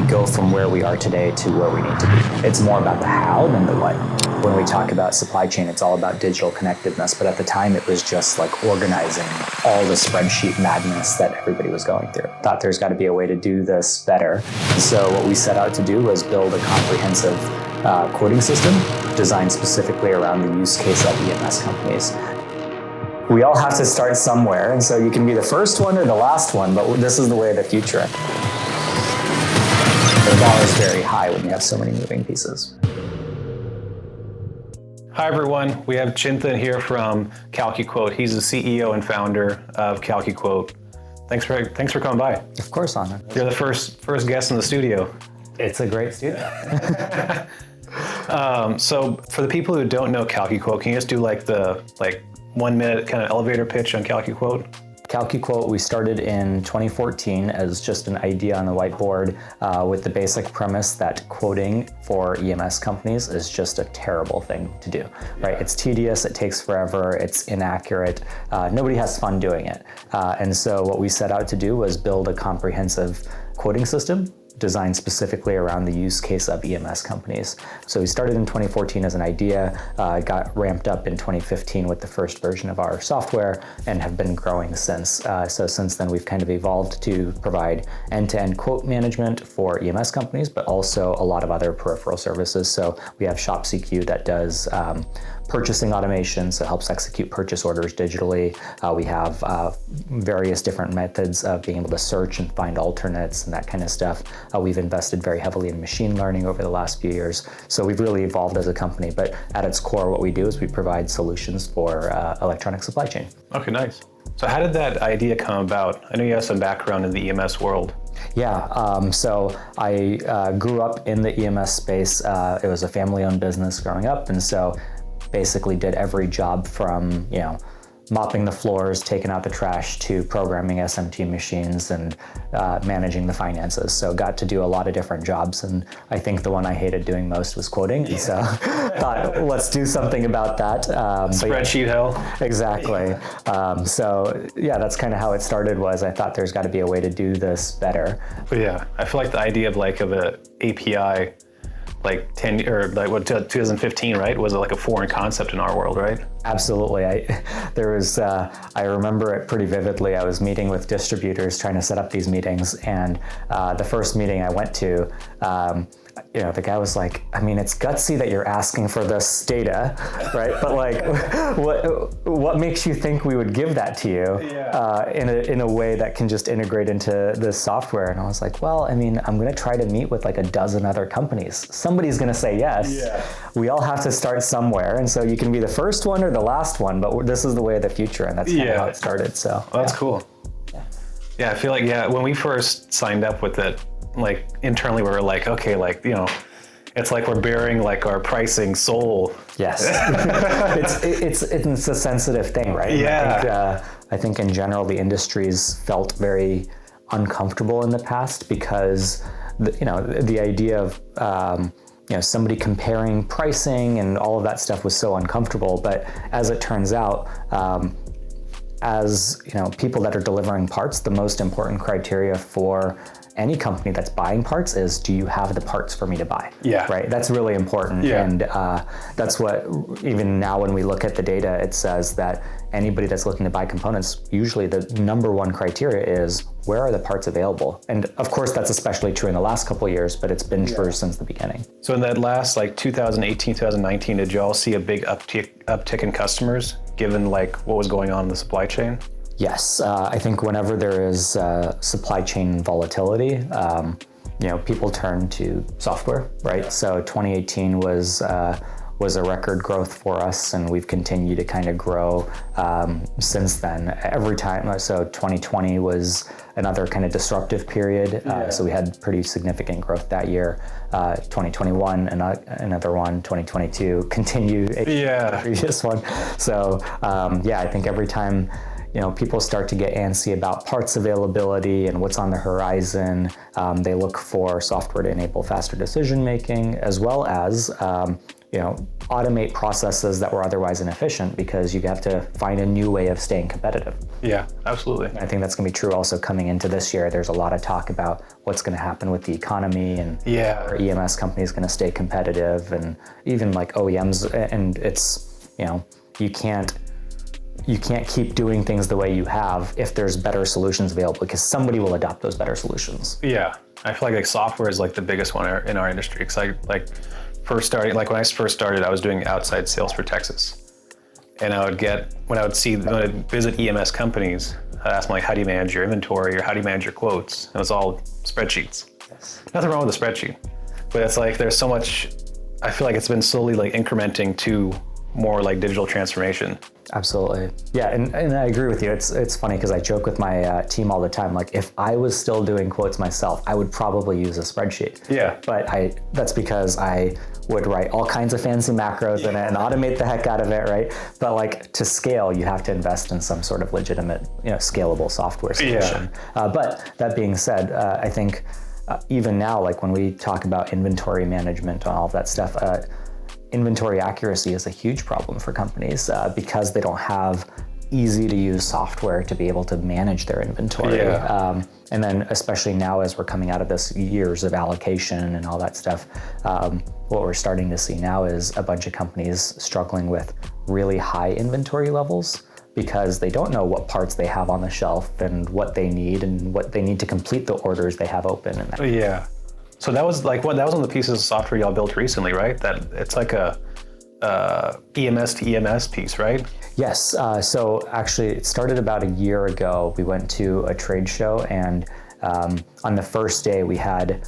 go from where we are today to where we need to be. It's more about the how than the what. When we talk about supply chain, it's all about digital connectedness, but at the time it was just like organizing all the spreadsheet madness that everybody was going through. Thought there's got to be a way to do this better. So what we set out to do was build a comprehensive quoting system designed specifically around the use case of EMS companies. We all have to start somewhere, and so you can be the first one or the last one, but this is the way of the future. The bar is very high when you have so many moving pieces. Hi everyone, we have Chintan here from CalcuQuote. He's the CEO and founder of CalcuQuote. Thanks for coming by. Of course, Anna. You're the first guest in the studio. It's a great studio. So for the people who don't know CalcuQuote, can you just do like 1 minute kind of elevator pitch on CalcuQuote? CalcuQuote, we started in 2014 as just an idea on the whiteboard with the basic premise that quoting for EMS companies is just a terrible thing to do, right? It's tedious, it takes forever, it's inaccurate, nobody has fun doing it. And so what we set out to do was build a comprehensive quoting system designed specifically around the use case of EMS companies. So we started in 2014 as an idea, got ramped up in 2015 with the first version of our software, and have been growing since. So since then, we've kind of evolved to provide end-to-end quote management for EMS companies, but also a lot of other peripheral services. So we have ShopCQ that does purchasing automation, so it helps execute purchase orders digitally. We have various different methods of being able to search and find alternates and that kind of stuff. We've invested very heavily in machine learning over the last few years. So we've really evolved as a company, but at its core, what we do is we provide solutions for electronic supply chain. Okay, nice. So how did that idea come about? I know you have some background in the EMS world. Yeah, so I grew up in the EMS space. It was a family-owned business growing up, and so basically did every job from, mopping the floors, taking out the trash, to programming SMT machines and managing the finances. So got to do a lot of different jobs, and I think the one I hated doing most was quoting. And so thought, let's do something about that. Spreadsheet hell. Exactly. So yeah, that's kind of how it started. Was I thought there's got to be a way to do this better. But yeah, I feel like the idea of an API 2015, right? Was like a foreign concept in our world, right? Absolutely. I remember it pretty vividly. I was meeting with distributors trying to set up these meetings, and the first meeting I went to, the guy was like, I mean, it's gutsy that you're asking for this data, right? But like, what makes you think we would give that to you in a way that can just integrate into this software? And I was like, well, I mean, I'm going to try to meet with like a dozen other companies. Somebody's going to say yes. Yeah. We all have to start somewhere, and so you can be the first one or the last one, but this is the way of the future, and that's kind of how it started. So that's cool. Yeah, I feel like when we first signed up with it, like internally we were like, okay, it's like we're bearing like our pricing soul. Yes. it's a sensitive thing, right? Yeah. I think in general the industries felt very uncomfortable in the past because the idea of somebody comparing pricing and all of that stuff was so uncomfortable. But as it turns out, as people that are delivering parts, the most important criteria for any company that's buying parts is, do you have the parts for me to buy? Yeah. Right. That's really important. Yeah. And that's what, even now when we look at the data, it says that anybody that's looking to buy components, usually the number one criteria is, where are the parts available? And of course, that's especially true in the last couple of years, but it's been true since the beginning. So in that last 2018, 2019, did you all see a big uptick in customers given what was going on in the supply chain? Yes, I think whenever there is supply chain volatility, people turn to software, right? Yeah. So 2018 was a record growth for us, and we've continued to kind of grow since then. Every time, so 2020 was another kind of disruptive period, so we had pretty significant growth that year. 2021, another one. 2022 continued the previous one. So I think every time people start to get antsy about parts availability and what's on the horizon. They look for software to enable faster decision making, as well as automate processes that were otherwise inefficient, because you have to find a new way of staying competitive. Yeah, absolutely. I think that's going to be true also coming into this year. There's a lot of talk about what's going to happen with the economy, and are EMS companies going to stay competitive, and even like OEMs. And it's, you can't keep doing things the way you have if there's better solutions available, because somebody will adopt those better solutions. Yeah, I feel like software is like the biggest one in our industry, because when I first started, I was doing outside sales for Texas, and when I would visit EMS companies, I'd ask them like, how do you manage your inventory, or how do you manage your quotes? And it was all spreadsheets. Yes. Nothing wrong with a spreadsheet, but it's like there's so much. I feel like it's been slowly like incrementing to more like digital transformation. Absolutely. Yeah, and I agree with you. It's funny because I joke with my team all the time, like if I was still doing quotes myself, I would probably use a spreadsheet. Yeah. But that's because I would write all kinds of fancy macros in it and automate the heck out of it, right? But like to scale, you have to invest in some sort of legitimate, scalable software solution. Yeah. But that being said, I think even now, like when we talk about inventory management and all of that stuff, inventory accuracy is a huge problem for companies because they don't have easy to use software to be able to manage their inventory. Yeah. And then especially now as we're coming out of this years of allocation and all that stuff, what we're starting to see now is a bunch of companies struggling with really high inventory levels because they don't know what parts they have on the shelf and what they need to complete the orders they have open. Yeah. So that was one of the pieces of software y'all built recently, right? That it's like a EMS to EMS piece, right? Yes. So actually, it started about a year ago. We went to a trade show, and on the first day, we had,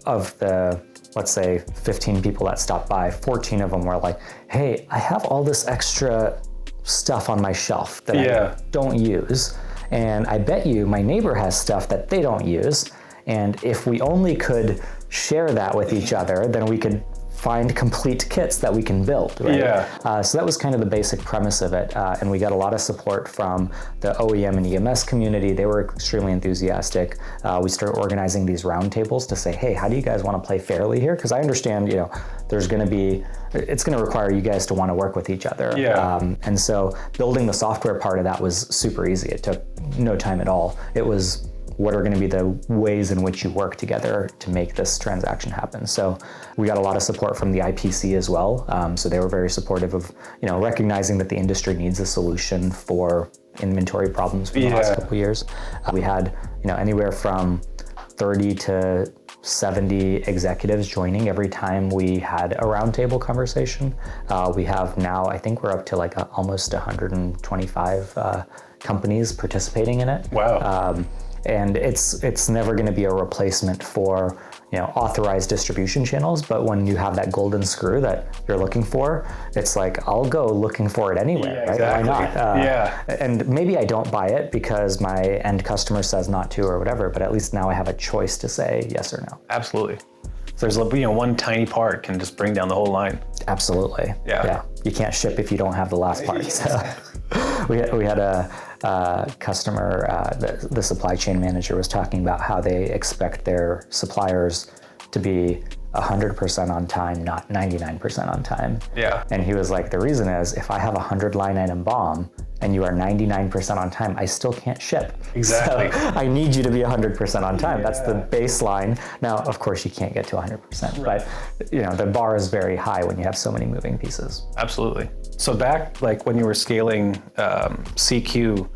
of the, let's say, 15 people that stopped by, 14 of them were like, "Hey, I have all this extra stuff on my shelf that I don't use, and I bet you my neighbor has stuff that they don't use. And if we only could share that with each other, then we could find complete kits that we can build." Right? Yeah. So that was kind of the basic premise of it. And we got a lot of support from the OEM and EMS community. They were extremely enthusiastic. We started organizing these roundtables to say, hey, how do you guys want to play fairly here? Because I understand, it's going to require you guys to want to work with each other. Yeah. And so building the software part of that was super easy. It took no time at all. It was, what are going to be the ways in which you work together to make this transaction happen? So we got a lot of support from the IPC as well. So they were very supportive of, recognizing that the industry needs a solution for inventory problems for the last couple of years. We had, anywhere from 30 to 70 executives joining every time we had a roundtable conversation. We have now, I think we're up to like almost 125 companies participating in it. Wow. And it's never going to be a replacement for authorized distribution channels, but when you have that golden screw that you're looking for, it's like, I'll go looking for it anywhere, right? Exactly. Why not? Yeah. And maybe I don't buy it because my end customer says not to or whatever, but at least now I have a choice to say yes or no. Absolutely. So there's one tiny part can just bring down the whole line. Absolutely. Yeah. You can't ship if you don't have the last part. So we had a customer, the supply chain manager was talking about how they expect their suppliers to be 100% on time, not 99% on time. Yeah. And he was like, the reason is if I have a 100 line item BOM and you are 99% on time, I still can't ship. Exactly. So I need you to be 100% on time. That's the baseline. Now, of course, you can't get to 100%, but the bar is very high when you have so many moving pieces. Absolutely. So back when you were scaling CQ,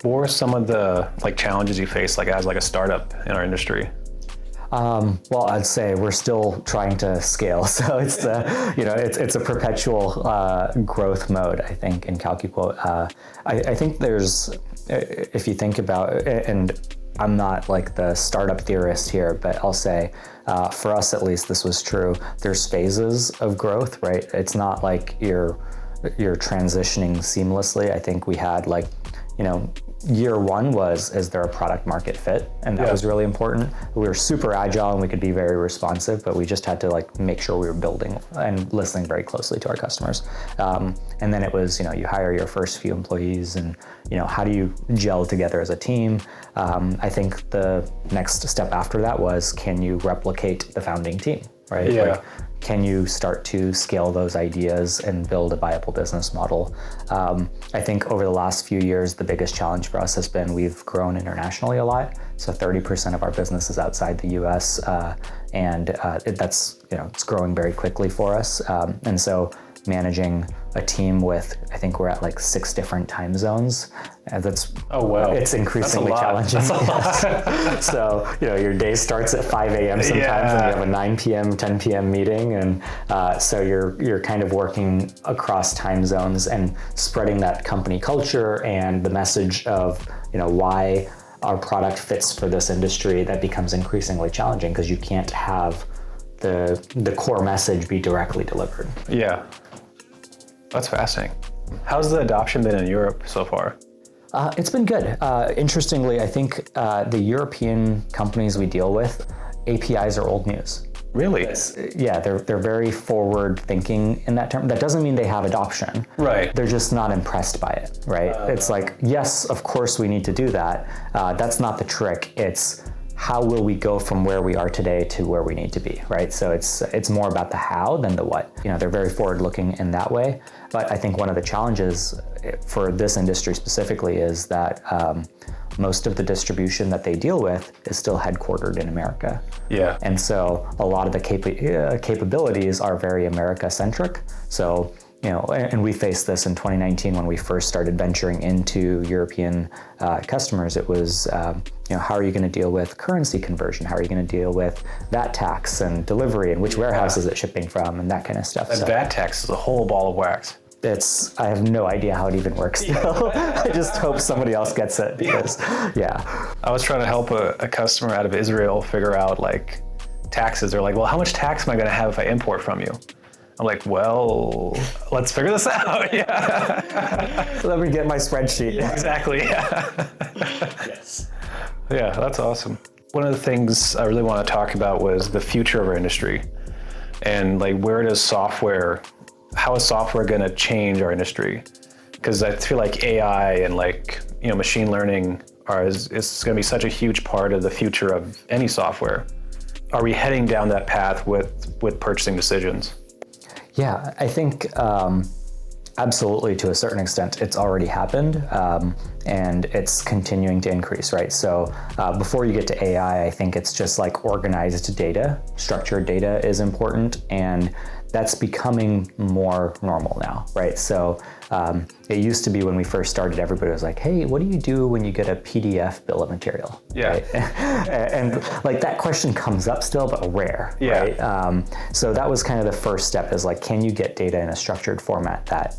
what were some of the challenges you faced as a startup in our industry? Well, I'd say we're still trying to scale, so it's it's a perpetual growth mode. I think in CalcuQuote, I think there's, if you think about it, and I'm not the startup theorist here, but I'll say for us at least this was true. There's phases of growth, right? It's not like you're transitioning seamlessly. I think we had year one was, is there a product market fit? And that was really important. We were super agile and we could be very responsive, but we just had to like make sure we were building and listening very closely to our customers. And then it was, you hire your first few employees and, how do you gel together as a team? I think the next step after that was, can you replicate the founding team, right? Yeah. Like, can you start to scale those ideas and build a viable business model? I think over the last few years, the biggest challenge for us has been we've grown internationally a lot. So 30% of our business is outside the US, and that's, it's growing very quickly for us. And so managing a team with, I think we're at like 6 different time zones. That's, oh wow, it's increasingly challenging. Yes. So, your day starts at 5 a.m. sometimes and you have a 9 p.m., 10 p.m. meeting. And so you're kind of working across time zones and spreading that company culture and the message of, why our product fits for this industry. That becomes increasingly challenging because you can't have the core message be directly delivered. Yeah. That's fascinating. How's the adoption been in Europe so far? It's been good. Interestingly, I think the European companies we deal with, APIs are old news. Really? Yeah, they're very forward thinking in that term. That doesn't mean they have adoption. Right. They're just not impressed by it, right? It's like, yes, of course we need to do that. That's not the trick. It's how will we go from where we are today to where we need to be, right? So it's more about the how than the what. They're very forward looking in that way. But I think one of the challenges for this industry specifically is that most of the distribution that they deal with is still headquartered in America. Yeah. And so a lot of the capabilities are very America-centric. So, and we faced this in 2019 when we first started venturing into European customers. It was, how are you going to deal with currency conversion? How are you going to deal with VAT tax and delivery and which warehouse is it shipping from and that kind of stuff. And VAT tax is a whole ball of wax. I have no idea how it even works still. I just hope somebody else gets it because, I was trying to help a customer out of Israel figure out like taxes. They're like, well, how much tax am I going to have if I import from you? I'm like, well, let's figure this out. Yeah. Let me get my spreadsheet. Yeah, exactly. Yeah. Yes. Yeah, that's awesome. One of the things I really want to talk about was the future of our industry and like how is software going to change our industry? Because I feel like AI and like, machine learning is going to be such a huge part of the future of any software. Are we heading down that path with purchasing decisions? Yeah, I think absolutely to a certain extent it's already happened and it's continuing to increase, right? So before you get to AI, I think it's just like organized data, structured data is important, and that's becoming more normal now, right? So it used to be when we first started, everybody was like, hey, what do you do when you get a PDF bill of material? Yeah. Right? And like that question comes up still, but rare, yeah. Right? So that was kind of the first step is like, can you get data in a structured format that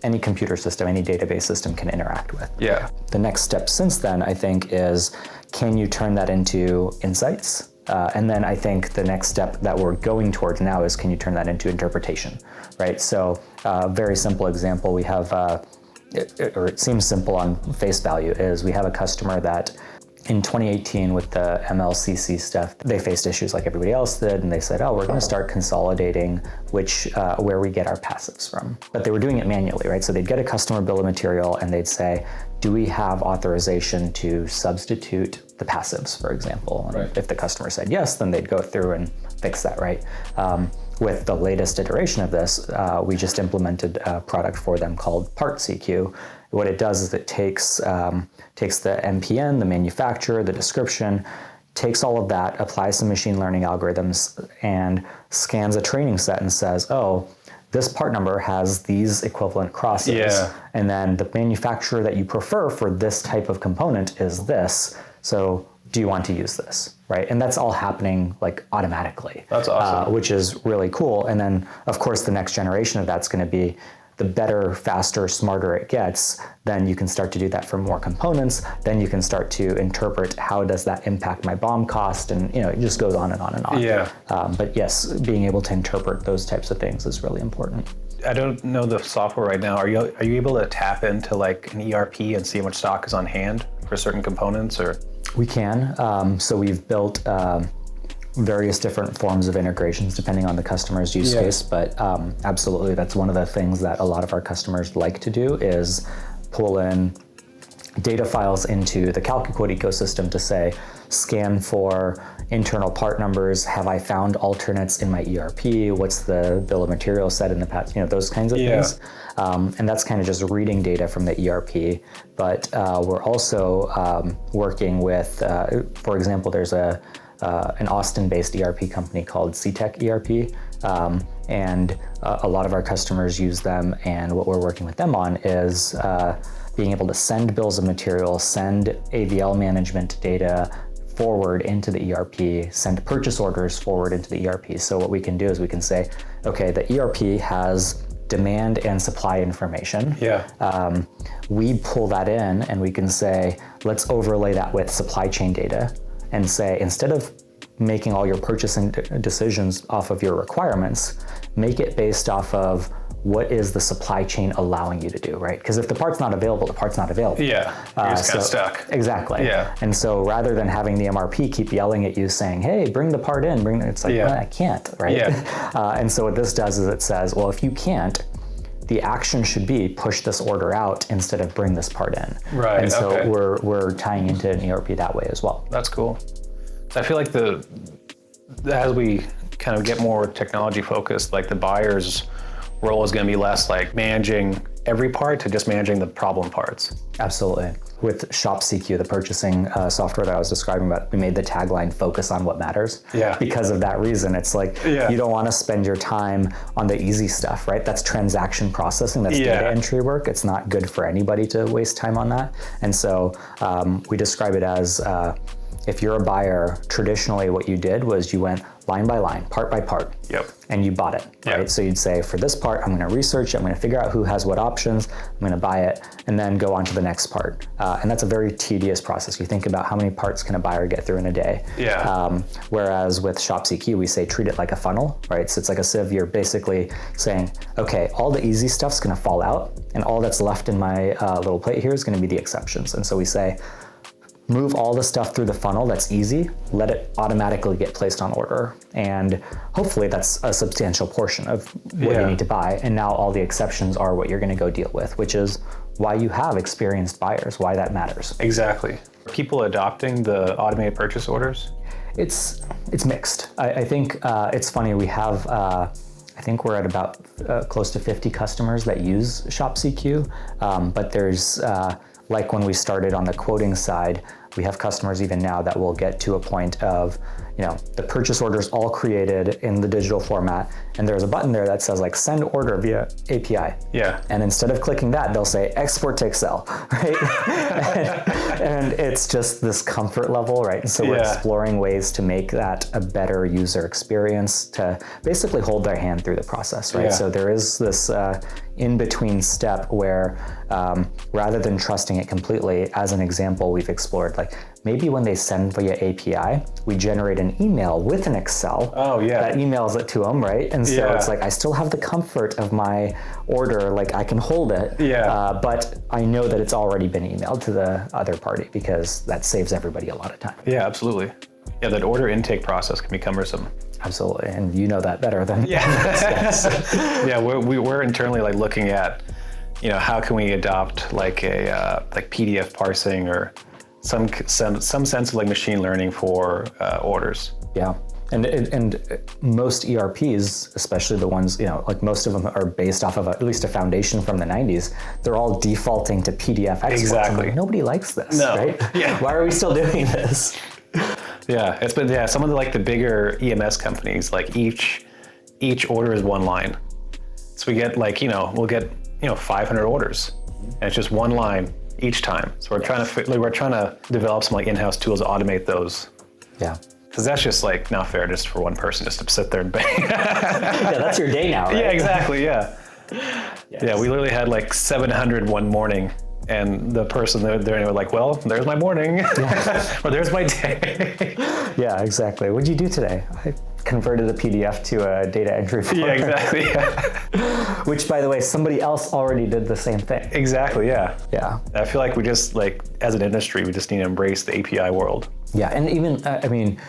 any computer system, any database system can interact with? Yeah. The next step since then, I think, is can you turn that into insights? And then I think the next step that we're going towards now is can you turn that into interpretation, right? So a very simple example we have, or it seems simple on face value, is we have a customer that in 2018 with the MLCC stuff, they faced issues like everybody else did, and they said, oh, we're going to start consolidating where we get our passives from. But they were doing it manually, right? So they'd get a customer bill of material and they'd say, do we have authorization to substitute the passives, for example? And right. If the customer said yes, then they'd go through and fix that, right? With the latest iteration of this, we just implemented a product for them called Part CQ. What it does is it takes the MPN, the manufacturer, the description, takes all of that, applies some machine learning algorithms, and scans a training set and says, oh, this part number has these equivalent crosses. Yeah. And then the manufacturer that you prefer for this type of component is this. So do you want to use this, right? And that's all happening like automatically. That's awesome. Which is really cool. And then, of course, the next generation of that's going to be the better, faster, smarter it gets, then you can start to do that for more components. Then you can start to interpret how does that impact my BOM cost, and it just goes on and on and on. Yeah. But yes, being able to interpret those types of things is really important. I don't know the software right now. Are you able to tap into like an ERP and see how much stock is on hand for certain components, or? We can. So we've built various different forms of integrations depending on the customer's use case, but absolutely, that's one of the things that a lot of our customers like to do is pull in data files into the CalcuQuote ecosystem to say, scan for internal part numbers. Have I found alternates in my ERP? What's the bill of materials said in the past? Those kinds of things. And that's kind of just reading data from the ERP. But we're also working with, for example, there's an Austin-based ERP company called CTech ERP. And a lot of our customers use them. And what we're working with them on is being able to send bills of material, send AVL management data forward into the ERP, send purchase orders forward into the ERP. So what we can do is we can say, okay, the ERP has demand and supply information. We pull that in and we can say, let's overlay that with supply chain data and say, instead of making all your purchasing decisions off of your requirements, make it based off of what is the supply chain allowing you to do, right? Because if the part's not available, the part's not available. You're just kind of stuck. Exactly. And so rather than having the MRP keep yelling at you saying, hey, bring the part in, it's like, well, I can't, right? And so what this does is it says, well, if you can't, the action should be push this order out instead of bring this part in. Right. And so we're tying into an ERP that way as well. That's cool. I feel like as we kind of get more technology focused, like the buyer's role is going to be less like managing every part to just managing the problem parts. Absolutely. With ShopCQ, the purchasing software that I was describing about, we made the tagline focus on what matters. Because of that reason, it's like you don't want to spend your time on the easy stuff, right? That's transaction processing, that's data entry work. It's not good for anybody to waste time on that. And so we describe it as if you're a buyer, traditionally what you did was you went line by line, part by part, and you bought it, right? So you'd say, for this part, I'm going to research it, I'm going to figure out who has what options, I'm going to buy it, and then go on to the next part. And that's a very tedious process. You think about how many parts can a buyer get through in a day. Whereas with ShopCQ, we say treat it like a funnel, right? So it's like a sieve. You're basically saying, okay, all the easy stuff's going to fall out, and all that's left in my little plate here is going to be the exceptions. And so we say, move all the stuff through the funnel that's easy, let it automatically get placed on order. And hopefully that's a substantial portion of what you need to buy. And now all the exceptions are what you're going to go deal with, which is why you have experienced buyers, why that matters. Exactly. Are people adopting the automated purchase orders? It's mixed. I think it's funny, we have, I think we're at about close to 50 customers that use ShopCQ, but there's, like when we started on the quoting side, we have customers even now that will get to a point of, the purchase orders all created in the digital format, and there's a button there that says like send order via API. And instead of clicking that, they'll say export to Excel, right? and it's just this comfort level, right? And so we're exploring ways to make that a better user experience, to basically hold their hand through the process, right? So there is this in-between step where rather than trusting it completely, as an example, we've explored like maybe when they send via API, we generate an email with an Excel that emails it to them, right? And so it's like, I still have the comfort of my order, like I can hold it, but I know that it's already been emailed to the other party, because that saves everybody a lot of time. Absolutely. That order intake process can be cumbersome. Absolutely, and you know that better than we're internally like looking at, how can we adopt like a like PDF parsing or some sense of like machine learning for orders. And most ERPs, especially the ones, like most of them are based off of at least a foundation from the 90s. They're all defaulting to PDF exports. Exactly. Like, nobody likes this, right? Why are we still doing this? It's been some of the bigger EMS companies, like each order is one line. So we get we'll get 500 orders, and it's just one line each time. So we're trying to develop some like in-house tools to automate those. Because that's just like not fair just for one person just to sit there and bang. That's your day now, right? Exactly. We literally had like 700 one morning. And the person there, they were like, well, there's my morning, or there's my day. Exactly. What'd you do today? converted a PDF to a data entry form. Yeah, exactly. Yeah. Which, by the way, somebody else already did the same thing. Exactly, yeah. Yeah. I feel like we just, like, as an industry, we just need to embrace the API world. Yeah, and even, I mean,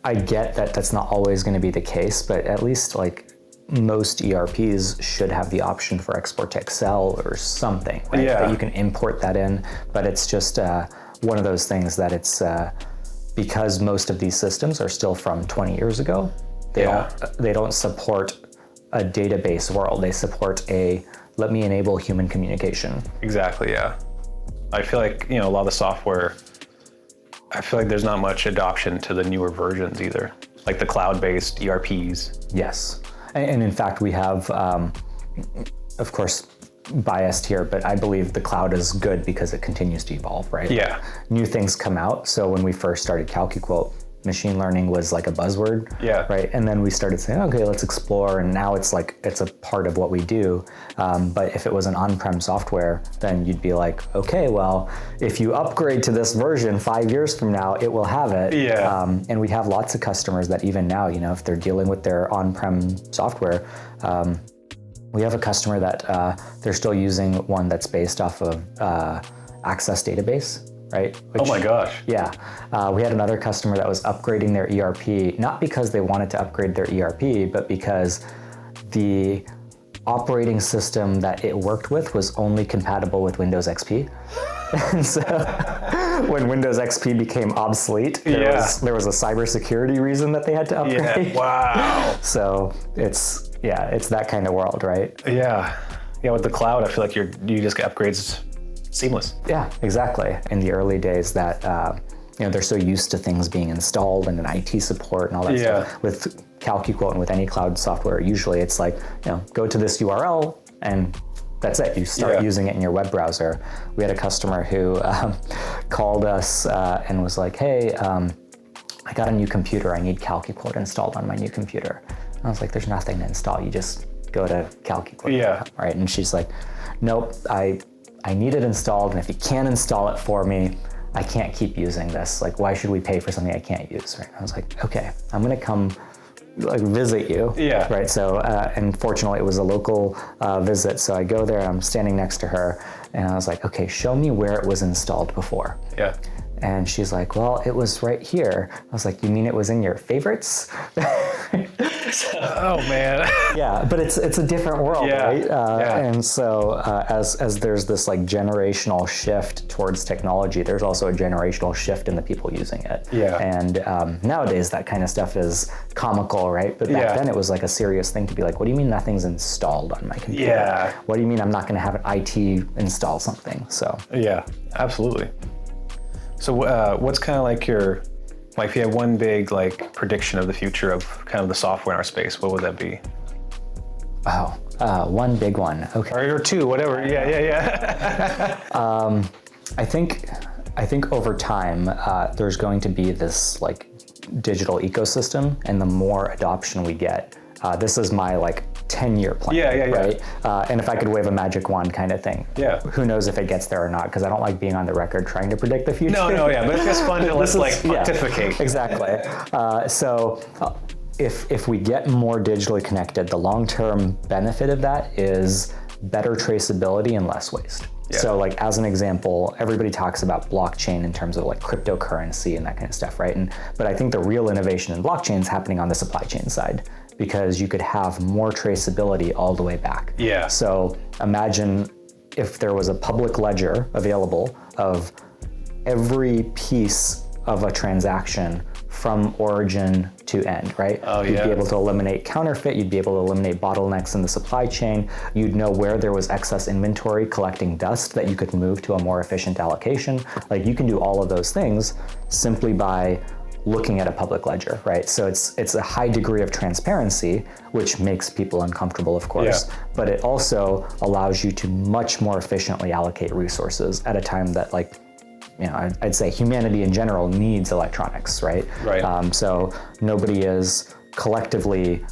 I get that that's not always going to be the case, but at least like most ERPs should have the option for export to Excel or something, right? Yeah. That you can import that in, but it's just one of those things that it's, because most of these systems are still from 20 years ago, they don't support a database world. They support let me enable human communication. Exactly, yeah. I feel like, you know, a lot of the software, I feel like there's not much adoption to the newer versions either, like the cloud-based ERPs. Yes, and in fact, we have, of course, biased here, but I believe the cloud is good because it continues to evolve, right? Yeah. New things come out. So when we first started CalcuQuote, machine learning was like a buzzword, Yeah. right? And then we started saying, okay, let's explore, and now it's like, it's a part of what we do. But if it was an on-prem software, then you'd be like, okay, well, if you upgrade to this version 5 years from now, it will have it. Yeah. And we have lots of customers that even now, you know, if they're dealing with their on-prem software, we have a customer that they're still using one that's based off of Access database. Right? Oh my gosh. Yeah. We had another customer that was upgrading their ERP, not because they wanted to upgrade their ERP, but because the operating system that it worked with was only compatible with Windows XP. And so when Windows XP became obsolete, there was a cybersecurity reason that they had to upgrade. Yeah. Wow. So it's that kind of world, right? Yeah. Yeah, with the cloud, I feel like you just get upgrades seamless. Yeah, exactly. In the early days that, you know, they're so used to things being installed and an IT support and all that stuff. With CalcuQuote and with any cloud software, usually it's like, you know, go to this URL and that's it. You start using it in your web browser. We had a customer who called us and was like, hey, I got a new computer. I need CalcuQuote installed on my new computer. And I was like, there's nothing to install. You just go to CalcuQuote. Yeah. Right. And she's like, nope, I need it installed, and if you can't install it for me, I can't keep using this. Like, why should we pay for something I can't use? Right? I was like, okay, I'm gonna come like visit you. Yeah. Right. So, and fortunately, it was a local visit. So I go there, and I'm standing next to her, and I was like, okay, show me where it was installed before. Yeah. And she's like, well, it was right here. I was like, you mean it was in your favorites? Oh man. Yeah, but it's a different world, right? And so as there's this like generational shift towards technology, there's also a generational shift in the people using it. Yeah. And nowadays that kind of stuff is comical, right? But back then it was like a serious thing to be like, what do you mean nothing's installed on my computer? Yeah. What do you mean I'm not going to have an IT install something? So. Yeah, absolutely. So what's kind of like your, like if you had one big like prediction of the future of kind of the software in our space, what would that be? Oh, one big one. Okay. Or two, whatever. Yeah. I think over time there's going to be this like digital ecosystem, and the more adoption we get, this is my like 10-year plan, right? And if I could wave a magic wand kind of thing. Yeah. Who knows if it gets there or not, because I don't like being on the record trying to predict the future. No, but it's just fun to let's like pontificate. Yeah, exactly. If we get more digitally connected, the long-term benefit of that is better traceability and less waste. Yeah. So like as an example, everybody talks about blockchain in terms of like cryptocurrency and that kind of stuff, right? But I think the real innovation in blockchain is happening on the supply chain side, because you could have more traceability all the way back. Yeah. So imagine if there was a public ledger available of every piece of a transaction from origin to end, right? Oh, You'd be able to eliminate counterfeit, you'd be able to eliminate bottlenecks in the supply chain, you'd know where there was excess inventory collecting dust that you could move to a more efficient allocation. Like you can do all of those things simply by looking at a public ledger, right? So it's a high degree of transparency, which makes people uncomfortable, of course, but it also allows you to much more efficiently allocate resources at a time that like, you know, I'd say humanity in general needs electronics, right? Right. So nobody is collectively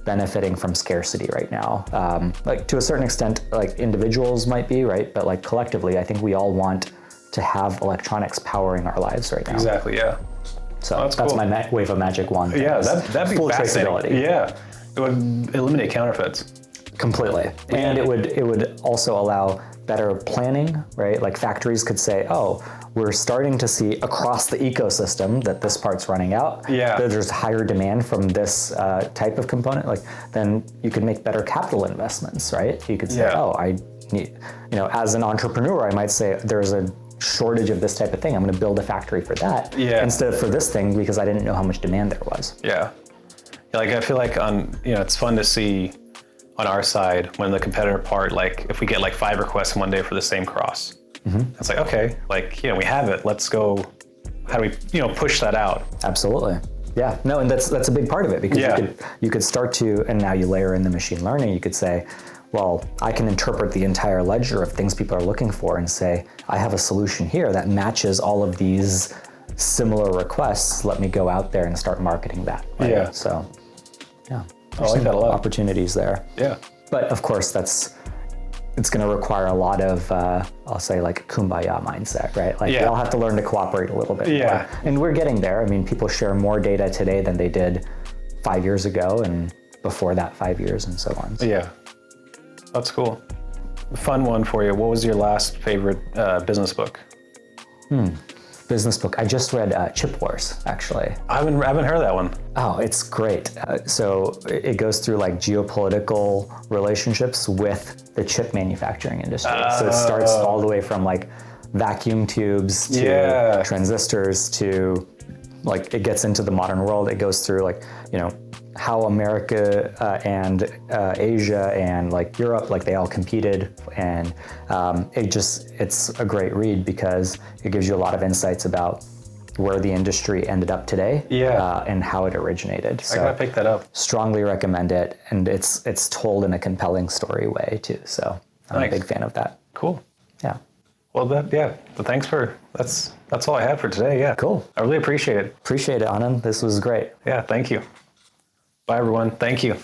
benefiting from scarcity right now. Like to a certain extent, like individuals might be, right? But like collectively, I think we all want to have electronics powering our lives right now. Exactly, yeah. So that's that's cool. my wave of magic wand. thing, Yeah, is that'd be full fascinating. traceability. Yeah, it would eliminate counterfeits. Completely. And it would also allow better planning, right? Like factories could say, oh, we're starting to see across the ecosystem that this part's running out. Yeah. That there's higher demand from this type of component. Like, then you could make better capital investments, right? You could say, Yeah. oh, I need, as an entrepreneur, I might say there's a shortage of this type of thing. I'm going to build a factory for that instead of for this thing because I didn't know how much demand there was. Yeah. Like I feel like it's fun to see on our side when the competitor part, like if we get like 5 requests in one day for the same cross, it's like, okay, like, we have it, let's go, how do we, push that out? Absolutely. Yeah, no, and that's a big part of it because you could start to, and now you layer in the machine learning, you could say, well, I can interpret the entire ledger of things people are looking for and say, I have a solution here that matches all of these similar requests. Let me go out there and start marketing that. Right? Yeah. So, yeah. I like that a lot. Opportunities there. Yeah. But of course, it's going to require a lot of, I'll say, like kumbaya mindset, right? Like we all have to learn to cooperate a little bit more. And we're getting there. I mean, people share more data today than they did 5 years ago and before that 5 years and so on. Yeah, that's cool. Fun one for you. What was your last favorite business book? Business book. I just read Chip Wars, actually. I haven't heard of that one. Oh, it's great. So it goes through like geopolitical relationships with the chip manufacturing industry. So it starts all the way from like vacuum tubes to transistors to like it gets into the modern world. It goes through like, how America and Asia and like Europe, like they all competed, and it's a great read because it gives you a lot of insights about where the industry ended up today and how it originated. So I gotta pick that up. Strongly recommend it, and it's told in a compelling story way too. So I'm a big fan of that. Cool. Yeah. Well, thanks for that's all I had for today. Yeah. Cool. I really appreciate it. Appreciate it, Anand. This was great. Yeah. Thank you. Bye, everyone. Thank you.